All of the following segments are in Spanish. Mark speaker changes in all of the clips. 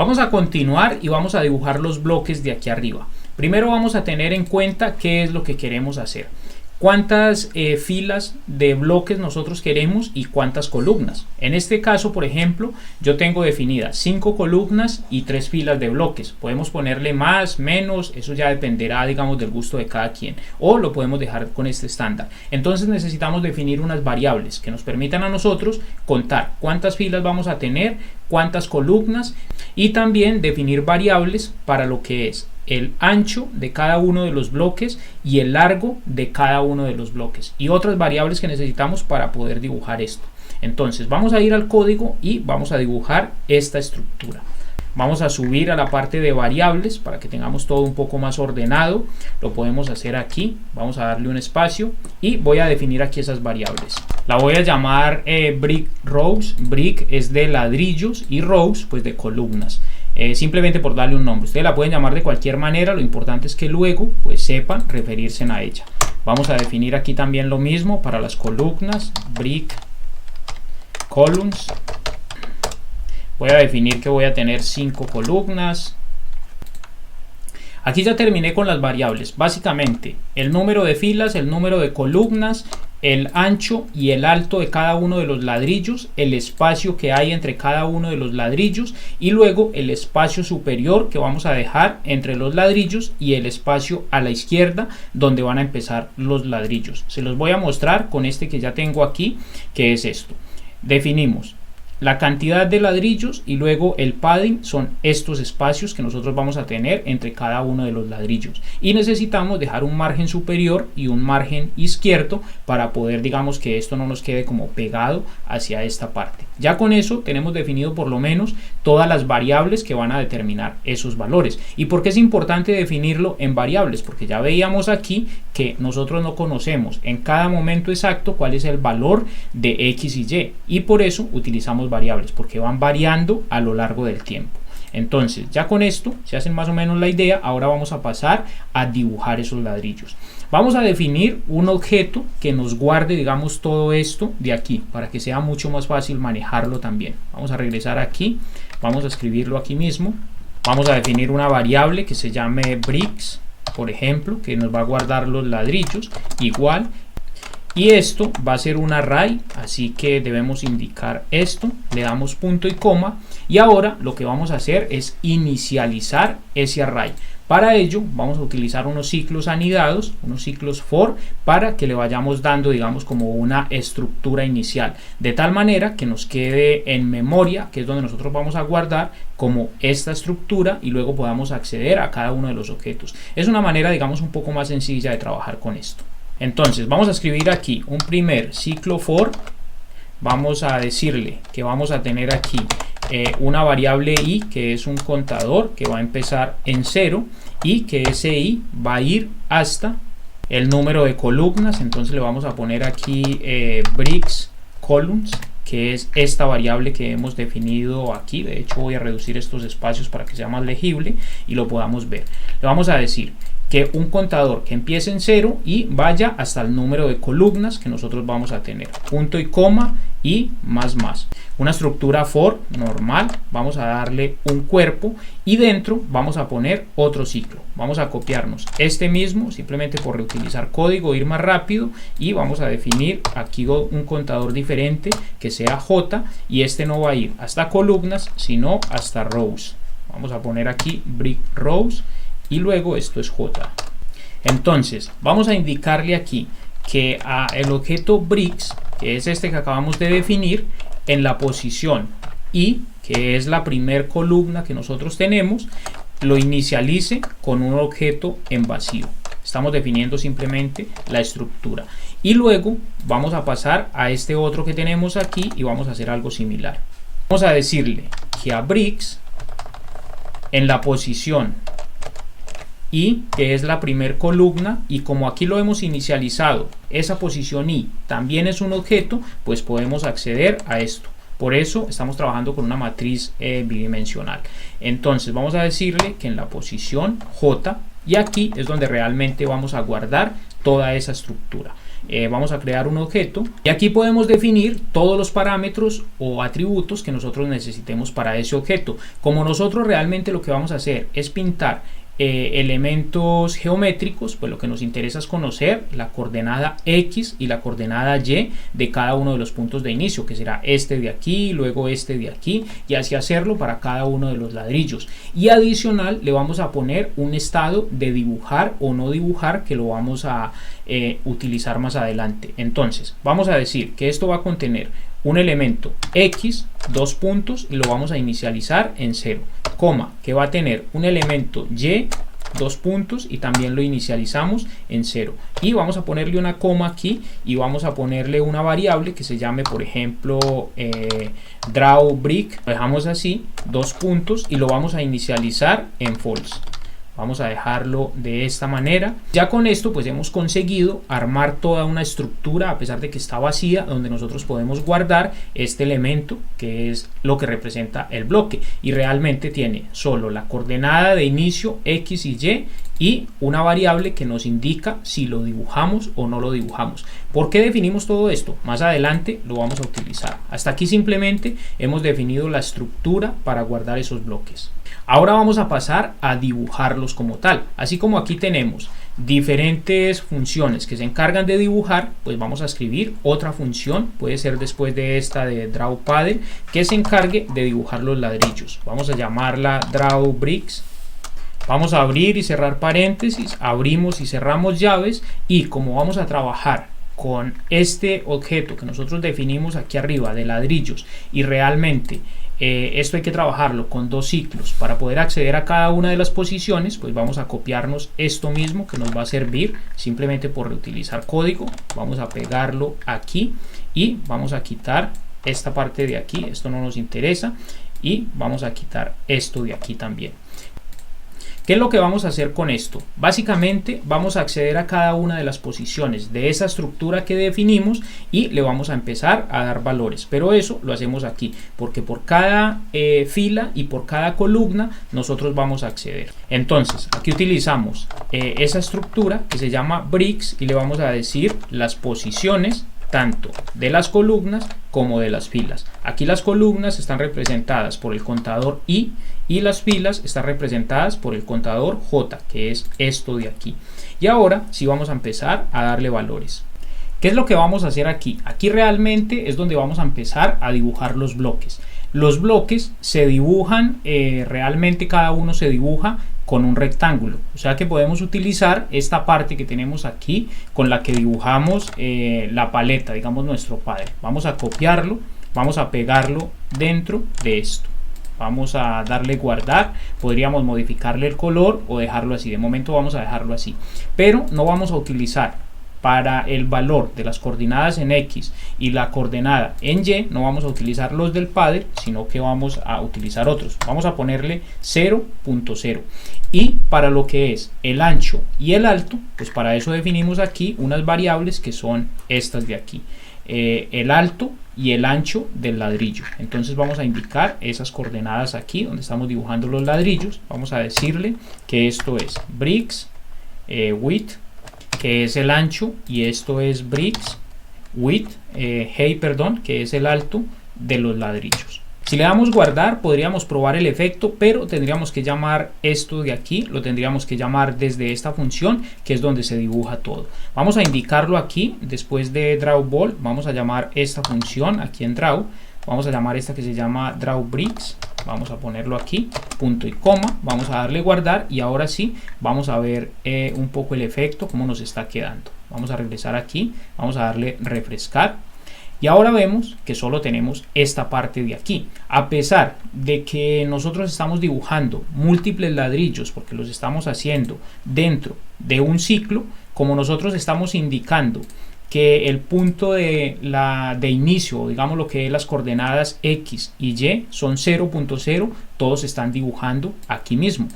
Speaker 1: Vamos a continuar y vamos a dibujar los bloques de aquí arriba. Primero vamos a tener en cuenta qué es lo que queremos hacer. Cuántas filas de bloques nosotros queremos y cuántas columnas. En este caso, por ejemplo, yo tengo definidas 5 columnas y 3 filas de bloques. Podemos ponerle más, menos, eso ya dependerá, digamos, del gusto de cada quien. O lo podemos dejar con este estándar. Entonces necesitamos definir unas variables que nos permitan a nosotros contar cuántas filas vamos a tener, cuántas columnas y también definir variables para lo que es el ancho de cada uno de los bloques y el largo de cada uno de los bloques y otras variables que necesitamos para poder dibujar esto. Entonces vamos a ir al código y vamos a dibujar esta estructura. Vamos a subir a la parte de variables para que tengamos todo un poco más ordenado. Lo podemos hacer aquí. Vamos a darle un espacio y voy a definir aquí esas variables. La voy a llamar brick rows. Brick es de ladrillos y rows pues de columnas. Simplemente por darle un nombre. Ustedes la pueden llamar de cualquier manera. Lo importante es que luego pues sepan referirse a ella. Vamos a definir aquí también lo mismo para las columnas. Brick columns. Voy a definir que voy a tener 5 columnas. Aquí ya terminé con las variables. Básicamente el número de filas, el número de columnas, el ancho y el alto de cada uno de los ladrillos, el espacio que hay entre cada uno de los ladrillos y luego el espacio superior que vamos a dejar entre los ladrillos y el espacio a la izquierda donde van a empezar los ladrillos. Se los voy a mostrar con este que ya tengo aquí, que es esto. Definimos la cantidad de ladrillos y luego el padding son estos espacios que nosotros vamos a tener entre cada uno de los ladrillos y necesitamos dejar un margen superior y un margen izquierdo para poder, digamos, que esto no nos quede como pegado hacia esta parte. Ya con eso tenemos definido por lo menos todas las variables que van a determinar esos valores. ¿Y por qué es importante definirlo en variables? Porque ya veíamos aquí que nosotros no conocemos en cada momento exacto cuál es el valor de X y Y por eso utilizamos variables, porque van variando a lo largo del tiempo. Entonces ya con esto se hacen más o menos la idea. Ahora vamos a pasar a dibujar esos ladrillos. Vamos a definir un objeto que nos guarde, digamos, todo esto de aquí para que sea mucho más fácil manejarlo también. Vamos a regresar aquí, vamos a escribirlo aquí mismo. Vamos a definir una variable que se llame bricks, por ejemplo, que nos va a guardar los ladrillos igual. Y esto va a ser un array, así que debemos indicar esto, le damos punto y coma y ahora lo que vamos a hacer es inicializar ese array. Para ello vamos a utilizar unos ciclos anidados, unos ciclos for, para que le vayamos dando, digamos, como una estructura inicial, de tal manera que nos quede en memoria, que es donde nosotros vamos a guardar como esta estructura y luego podamos acceder a cada uno de los objetos. Es una manera, digamos, un poco más sencilla de trabajar con esto. Entonces vamos a escribir aquí un primer ciclo for. Vamos a decirle que vamos a tener aquí una variable i, que es un contador que va a empezar en 0 y que ese i va a ir hasta el número de columnas. Entonces le vamos a poner aquí bricks columns, que es esta variable que hemos definido aquí. De hecho voy a reducir estos espacios para que sea más legible y lo podamos ver. Le vamos a decir que un contador que empiece en 0 y vaya hasta el número de columnas que nosotros vamos a tener, punto y coma y más. Una estructura for normal, vamos a darle un cuerpo y dentro vamos a poner otro ciclo. Vamos a copiarnos este mismo, simplemente por reutilizar código, ir más rápido, y vamos a definir aquí un contador diferente que sea j, y este no va a ir hasta columnas sino hasta rows. Vamos a poner aquí brick rows y luego esto es j. Entonces vamos a indicarle aquí que a el objeto bricks, que es este que acabamos de definir, en la posición i, que es la primer columna que nosotros tenemos, lo inicialice con un objeto en vacío. Estamos definiendo simplemente la estructura y luego vamos a pasar a este otro que tenemos aquí y vamos a hacer algo similar. Vamos a decirle que a bricks, en la posición i, que es la primer columna, y como aquí lo hemos inicializado, esa posición i también es un objeto, pues podemos acceder a esto. Por eso estamos trabajando con una matriz bidimensional. Entonces vamos a decirle que en la posición j, y aquí es donde realmente vamos a guardar toda esa estructura. vamos a crear un objeto y aquí podemos definir todos los parámetros o atributos que nosotros necesitemos para ese objeto. Como nosotros realmente lo que vamos a hacer es pintar elementos geométricos, pues lo que nos interesa es conocer la coordenada X y la coordenada Y de cada uno de los puntos de inicio, que será este de aquí, luego este de aquí, y así hacerlo para cada uno de los ladrillos. Y adicional le vamos a poner un estado de dibujar o no dibujar, que lo vamos a utilizar más adelante. Entonces vamos a decir que esto va a contener un elemento X, dos puntos, y lo vamos a inicializar en 0, coma, que va a tener un elemento Y, dos puntos, y también lo inicializamos en 0, y vamos a ponerle una coma aquí y vamos a ponerle una variable que se llame, por ejemplo, drawBrick, lo dejamos así, dos puntos, y lo vamos a inicializar en false. Vamos a dejarlo de esta manera. Ya con esto pues hemos conseguido armar toda una estructura, a pesar de que está vacía, donde nosotros podemos guardar este elemento que es lo que representa el bloque, y realmente tiene solo la coordenada de inicio X y Y una variable que nos indica si lo dibujamos o no lo dibujamos. ¿Por qué definimos todo esto? Más adelante lo vamos a utilizar. Hasta aquí simplemente hemos definido la estructura para guardar esos bloques. Ahora vamos a pasar a dibujarlos como tal. Así como aquí tenemos diferentes funciones que se encargan de dibujar, pues vamos a escribir otra función, puede ser después de esta de drawPaddle, que se encargue de dibujar los ladrillos. Vamos a llamarla drawBricks. Vamos a abrir y cerrar paréntesis, abrimos y cerramos llaves, y como vamos a trabajar con este objeto que nosotros definimos aquí arriba de ladrillos, y realmente esto hay que trabajarlo con dos ciclos para poder acceder a cada una de las posiciones, pues vamos a copiarnos esto mismo que nos va a servir simplemente por reutilizar código. Vamos a pegarlo aquí y vamos a quitar esta parte de aquí, esto no nos interesa, y vamos a quitar esto de aquí también. ¿Qué es lo que vamos a hacer con esto? Básicamente vamos a acceder a cada una de las posiciones de esa estructura que definimos y le vamos a empezar a dar valores, pero eso lo hacemos aquí porque por cada fila y por cada columna nosotros vamos a acceder. Entonces aquí utilizamos esa estructura que se llama bricks y le vamos a decir las posiciones tanto de las columnas como de las filas. Aquí las columnas están representadas por el contador I y las filas están representadas por el contador J, que es esto de aquí. Y ahora sí vamos a empezar a darle valores. ¿Qué es lo que vamos a hacer aquí? Aquí realmente es donde vamos a empezar a dibujar los bloques. Los bloques se dibujan, realmente cada uno se dibuja con un rectángulo, o sea que podemos utilizar esta parte que tenemos aquí con la que dibujamos la paleta, digamos nuestro padre. Vamos a copiarlo, vamos a pegarlo dentro de esto, vamos a darle guardar, podríamos modificarle el color o dejarlo así. De momento vamos a dejarlo así, pero no vamos a utilizar para el valor de las coordenadas en X y la coordenada en Y, no vamos a utilizar los del padre, sino que vamos a utilizar otros. Vamos a ponerle 0.0. Y para lo que es el ancho y el alto, pues para eso definimos aquí unas variables que son estas de aquí. El alto y el ancho del ladrillo. Entonces vamos a indicar esas coordenadas aquí donde estamos dibujando los ladrillos. Vamos a decirle que esto es bricks width, que es el ancho, y esto es bricks width, que es el alto de los ladrillos. Si le damos guardar podríamos probar el efecto, pero tendríamos que llamar esto de aquí, lo tendríamos que llamar desde esta función que es donde se dibuja todo. Vamos a indicarlo aquí, después de drawBall vamos a llamar esta función aquí en draw, vamos a llamar esta que se llama drawBricks, vamos a ponerlo aquí, punto y coma, vamos a darle guardar y ahora sí vamos a ver un poco el efecto, cómo nos está quedando. Vamos a regresar aquí, vamos a darle refrescar. Y ahora vemos que solo tenemos esta parte de aquí. A pesar de que nosotros estamos dibujando múltiples ladrillos porque los estamos haciendo dentro de un ciclo, como nosotros estamos indicando que el punto de inicio, digamos lo que es las coordenadas X y Y son 0.0, todos están dibujando aquí mismo.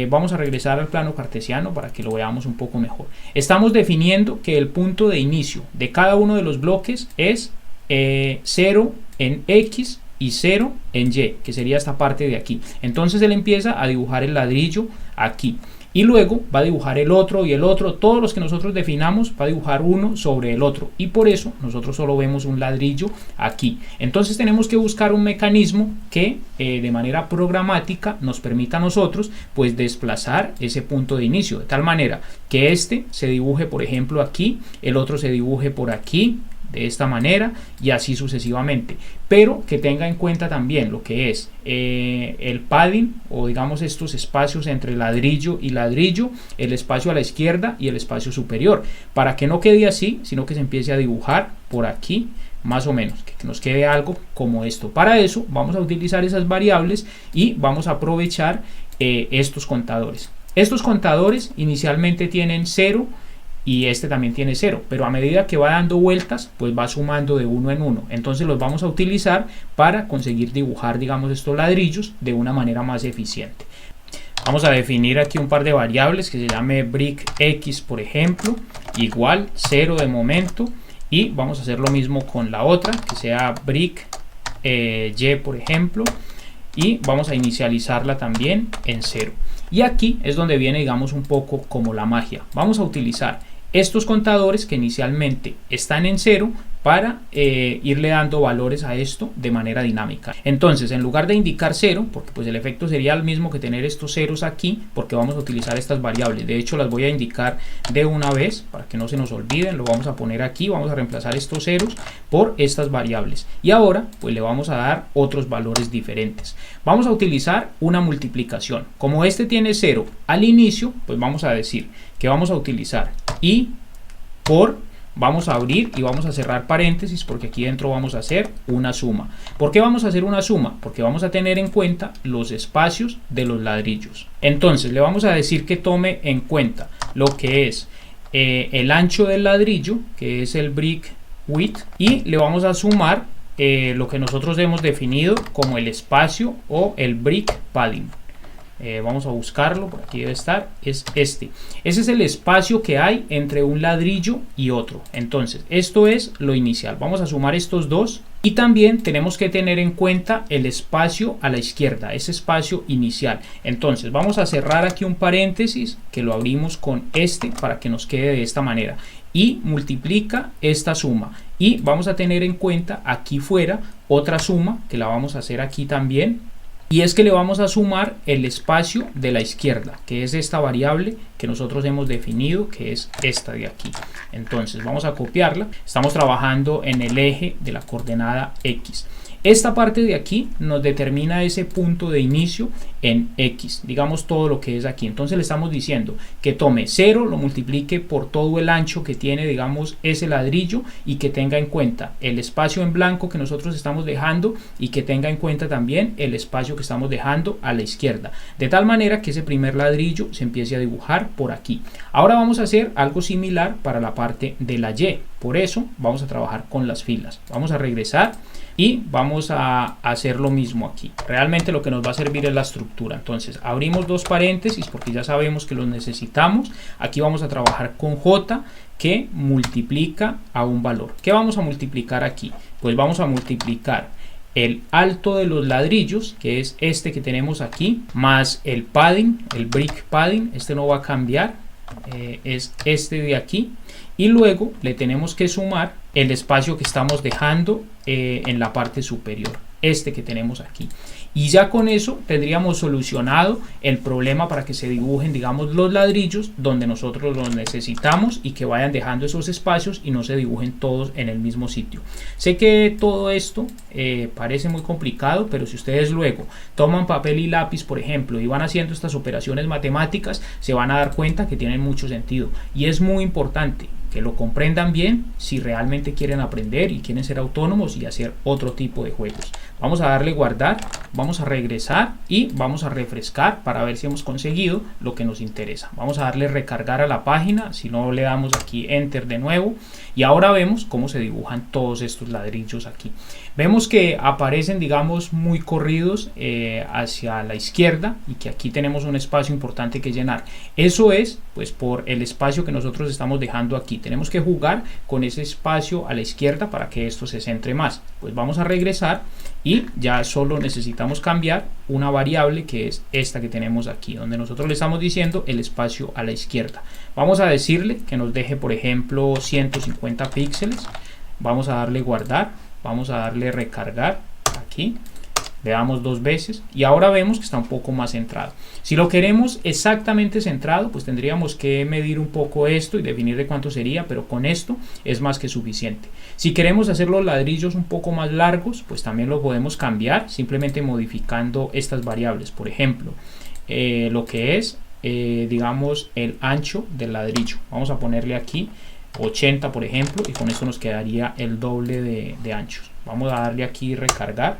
Speaker 1: Vamos a regresar al plano cartesiano para que lo veamos un poco mejor. Estamos definiendo que el punto de inicio de cada uno de los bloques es 0 en X y 0 en Y, que sería esta parte de aquí. Entonces él empieza a dibujar el ladrillo aquí. Y luego va a dibujar el otro y el otro, todos los que nosotros definamos, va a dibujar uno sobre el otro. Y por eso nosotros solo vemos un ladrillo aquí. Entonces tenemos que buscar un mecanismo que de manera programática nos permita a nosotros pues desplazar ese punto de inicio. De tal manera que este se dibuje por ejemplo aquí, el otro se dibuje por aquí, de esta manera y así sucesivamente, pero que tenga en cuenta también lo que es el padding o digamos estos espacios entre ladrillo y ladrillo, el espacio a la izquierda y el espacio superior, para que no quede así, sino que se empiece a dibujar por aquí más o menos, que nos quede algo como esto. Para eso vamos a utilizar esas variables y vamos a aprovechar estos contadores. Estos contadores inicialmente tienen 0 y este también tiene 0, pero a medida que va dando vueltas pues va sumando de uno en uno. Entonces los vamos a utilizar para conseguir dibujar digamos estos ladrillos de una manera más eficiente. Vamos a definir aquí un par de variables que se llame brick x por ejemplo, igual 0 de momento, y vamos a hacer lo mismo con la otra que sea brick y por ejemplo, y vamos a inicializarla también en 0. Y aquí es donde viene digamos un poco como la magia. Vamos a utilizar estos contadores que inicialmente están en 0 para irle dando valores a esto de manera dinámica. Entonces en lugar de indicar 0, porque pues el efecto sería el mismo que tener estos ceros aquí, porque vamos a utilizar estas variables, de hecho las voy a indicar de una vez para que no se nos olviden, lo vamos a poner aquí, vamos a reemplazar estos ceros por estas variables y ahora pues le vamos a dar otros valores diferentes. Vamos a utilizar una multiplicación, como este tiene 0 al inicio, pues vamos a decir que vamos a utilizar y por, vamos a abrir y vamos a cerrar paréntesis porque aquí dentro vamos a hacer una suma. ¿Por qué vamos a hacer una suma? Porque vamos a tener en cuenta los espacios de los ladrillos. Entonces le vamos a decir que tome en cuenta lo que es el ancho del ladrillo, que es el brick width, y le vamos a sumar lo que nosotros hemos definido como el espacio o el brick padding. Vamos a buscarlo, por aquí debe estar, es este. Ese es el espacio que hay entre un ladrillo y otro. Entonces esto es lo inicial, vamos a sumar estos dos y también tenemos que tener en cuenta el espacio a la izquierda, ese espacio inicial. Entonces vamos a cerrar aquí un paréntesis que lo abrimos con este para que nos quede de esta manera y multiplica esta suma y vamos a tener en cuenta aquí fuera otra suma que la vamos a hacer aquí también. Y es que le vamos a sumar el espacio de la izquierda, que es esta variable que nosotros hemos definido, que es esta de aquí. Entonces vamos a copiarla. Estamos trabajando en el eje de la coordenada X. Esta parte de aquí nos determina ese punto de inicio en X, digamos todo lo que es aquí. Entonces le estamos diciendo que tome 0, lo multiplique por todo el ancho que tiene digamos ese ladrillo y que tenga en cuenta el espacio en blanco que nosotros estamos dejando y que tenga en cuenta también el espacio que estamos dejando a la izquierda, de tal manera que ese primer ladrillo se empiece a dibujar por aquí. Ahora vamos a hacer algo similar para la parte de la Y, por eso vamos a trabajar con las filas. Vamos a regresar y vamos a hacer lo mismo aquí. Realmente lo que nos va a servir es la estructura. Entonces abrimos dos paréntesis porque ya sabemos que los necesitamos. Aquí vamos a trabajar con J que multiplica a un valor. ¿Qué vamos a multiplicar aquí? Pues vamos a multiplicar el alto de los ladrillos, que es este que tenemos aquí, más el padding, el brick padding, este no va a cambiar, es este de aquí, y luego le tenemos que sumar el espacio que estamos dejando en la parte superior, este que tenemos aquí. Y ya con eso tendríamos solucionado el problema para que se dibujen digamos los ladrillos donde nosotros los necesitamos y que vayan dejando esos espacios y no se dibujen todos en el mismo sitio. Sé que todo esto parece muy complicado, pero si ustedes luego toman papel y lápiz por ejemplo y van haciendo estas operaciones matemáticas, se van a dar cuenta que tienen mucho sentido y es muy importante que lo comprendan bien si realmente quieren aprender y quieren ser autónomos y hacer otro tipo de juegos. Vamos a darle guardar, vamos a regresar y vamos a refrescar para ver si hemos conseguido lo que nos interesa. Vamos a darle recargar a la página, si no le damos aquí enter de nuevo y ahora vemos cómo se dibujan todos estos ladrillos aquí. Vemos que aparecen digamos muy corridos hacia la izquierda y que aquí tenemos un espacio importante que llenar. Eso es pues por el espacio que nosotros estamos dejando aquí. Tenemos que jugar con ese espacio a la izquierda para que esto se centre más. Pues vamos a regresar y ya solo necesitamos cambiar una variable que es esta que tenemos aquí, donde nosotros le estamos diciendo el espacio a la izquierda. Vamos a decirle que nos deje, por ejemplo, 150 píxeles. Vamos a darle guardar, vamos a darle recargar aquí, le damos 2 veces y ahora vemos que está un poco más centrado. Si lo queremos exactamente centrado, pues tendríamos que medir un poco esto y definir de cuánto sería, pero con esto es más que suficiente. Si queremos hacer los ladrillos un poco más largos, pues también lo podemos cambiar simplemente modificando estas variables. Por ejemplo, lo que es digamos el ancho del ladrillo, vamos a ponerle aquí 80 por ejemplo, y con esto nos quedaría el doble de anchos. Vamos a darle aquí recargar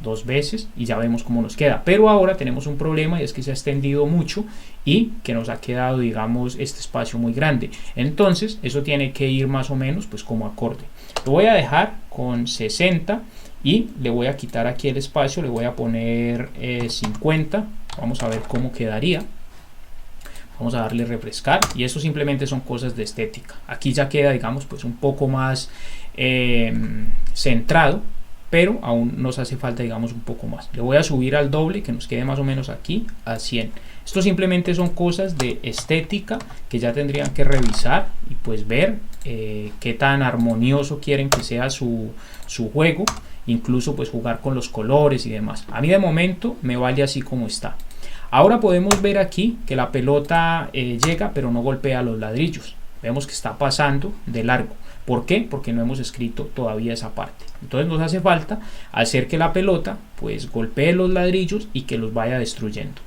Speaker 1: 2 veces y ya vemos cómo nos queda, pero ahora tenemos un problema y es que se ha extendido mucho y que nos ha quedado, digamos, este espacio muy grande. Entonces eso tiene que ir más o menos pues como acorde. Lo voy a dejar con 60 y le voy a quitar aquí el espacio, le voy a poner 50. Vamos a ver cómo quedaría. Vamos a darle refrescar y eso simplemente son cosas de estética. Aquí ya queda, digamos, pues un poco más centrado, pero aún nos hace falta, digamos, un poco más. Le voy a subir al doble, que nos quede más o menos aquí a 100. Esto simplemente son cosas de estética que ya tendrían que revisar y pues ver qué tan armonioso quieren que sea su juego, incluso pues jugar con los colores y demás. A mí de momento me vale así como está. Ahora podemos ver aquí que la pelota llega pero no golpea los ladrillos. Vemos que está pasando de largo. ¿Por qué? Porque no hemos escrito todavía esa parte. Entonces nos hace falta hacer que la pelota pues golpee los ladrillos y que los vaya destruyendo.